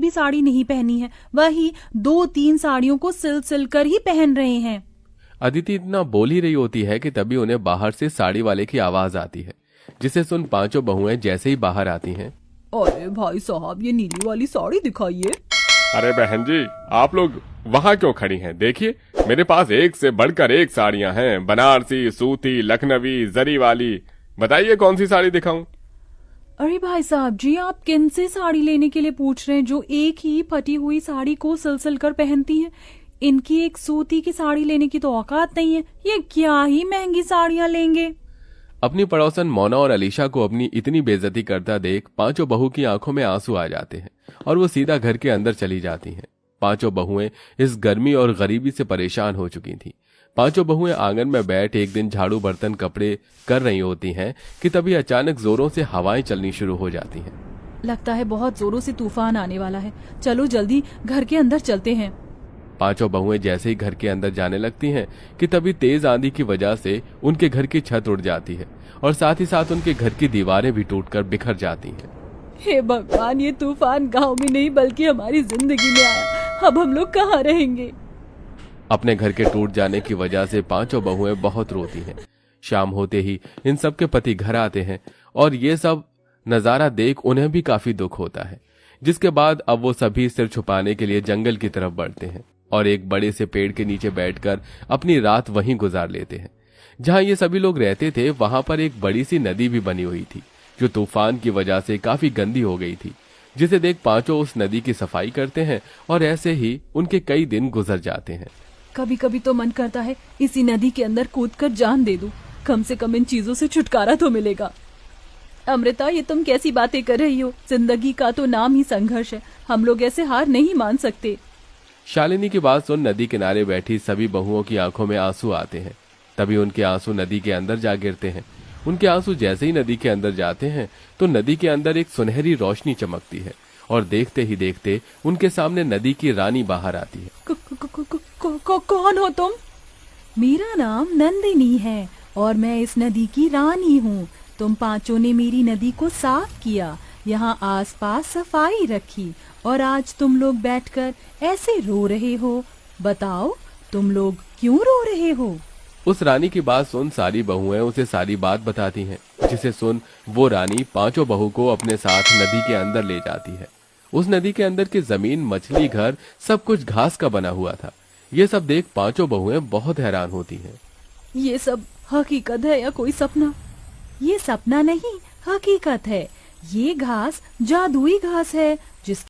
भी साड़ी नहीं पहनी है, वही 2-3 साड़ियों को सिल सिल कर ही पहन रहे हैं। अदिति इतना बोल ही रही होती है कि तभी उन्हें बाहर से साड़ी वाले की आवाज आती है, जिसे सुन पांचों बहुएं जैसे ही बाहर आती हैं। अरे भाई साहब, ये नीली वाली साड़ी दिखाइए। अरे बहन जी, आप लोग वहाँ क्यों खड़ी हैं? देखिए, मेरे पास एक से बढ़कर एक साड़ियाँ हैं, बनारसी, सूती, लखनवी, जरी वाली। बताइए कौन सी साड़ी दिखाऊं? अरे भाई साहब जी, आप किन से साड़ी लेने के लिए पूछ रहे हैं जो एक ही फटी हुई साड़ी को सिलसिल कर पहनती हैं? इनकी एक सूती की साड़ी लेने की तो औकात नहीं है, ये क्या ही महंगी साड़ियाँ लेंगे। अपनी पड़ोसन मोना और अलीशा को अपनी इतनी बेइज्जती करता देख पांचों बहू की आंखों में आंसू आ जाते हैं और वो सीधा घर के अंदर चली जाती हैं। पांचों बहुएं इस गर्मी और गरीबी से परेशान हो चुकी थीं। पांचों बहुएं आंगन में बैठ एक दिन झाड़ू बर्तन कपड़े कर रही होती हैं कि तभी अचानक जोरों से हवाएं चलनी शुरू हो जाती हैं। लगता है बहुत जोरों से तूफान आने वाला है, चलो जल्दी घर के अंदर चलते हैं। पांचों बहुएं जैसे ही घर के अंदर जाने लगती हैं कि तभी तेज आंधी की वजह से उनके घर की छत उड़ जाती है और साथ ही साथ उनके घर की दीवारें भी टूटकर बिखर जाती हैं। हे भगवान, ये तूफान गांव में नहीं बल्कि हमारी जिंदगी में आया, अब हम लोग कहाँ रहेंगे? अपने घर के टूट जाने की वजह से पांचों बहुएं बहुत रोती हैं। शाम होते ही इन सब के पति घर आते हैं और ये सब नजारा देख उन्हें भी काफी दुख होता है, जिसके बाद अब वो सभी सिर छुपाने के लिए जंगल की तरफ बढ़ते हैं और एक बड़े से पेड़ के नीचे बैठकर अपनी रात वहीं गुजार लेते हैं। जहां ये सभी लोग रहते थे वहां पर एक बड़ी सी नदी भी बनी हुई थी, जो तूफान की वजह से काफी गंदी हो गई थी, जिसे देख पांचों उस नदी की सफाई करते हैं और ऐसे ही उनके कई दिन गुजर जाते हैं। कभी कभी तो मन करता है इसी नदी के अंदर कूदकर जान दे दूं, कम से कम इन चीजों से छुटकारा तो मिलेगा। अमृता, ये तुम कैसी बातें कर रही हो? जिंदगी का तो नाम ही संघर्ष है, हम लोग ऐसे हार नहीं मान सकते। शालिनी की बात सुन नदी किनारे बैठी सभी बहुओं की आंखों में आंसू आते हैं। तभी उनके आंसू नदी के अंदर जा गिरते हैं। उनके आंसू जैसे ही नदी के अंदर जाते हैं तो नदी के अंदर एक सुनहरी रोशनी चमकती है और देखते ही देखते उनके सामने नदी की रानी बाहर आती है। कौन हो तुम? मेरा नाम नंदिनी है और मैं इस नदी की रानी हूँ। तुम पांचों ने मेरी नदी को साफ किया, यहाँ आसपास सफाई रखी और आज तुम लोग बैठकर ऐसे रो रहे हो। बताओ, तुम लोग क्यों रो रहे हो? उस रानी की बात सुन सारी बहुएं उसे सारी बात बताती हैं, जिसे सुन वो रानी पांचों बहू को अपने साथ नदी के अंदर ले जाती है। उस नदी के अंदर की जमीन, मछली घर सब कुछ घास का बना हुआ था। ये सब देख पांचों बहुएं बहुत हैरान होती हैं। ये सब हकीकत है या कोई सपना? ये सपना नहीं, हकीकत है। ये घास जादुई घास है जिस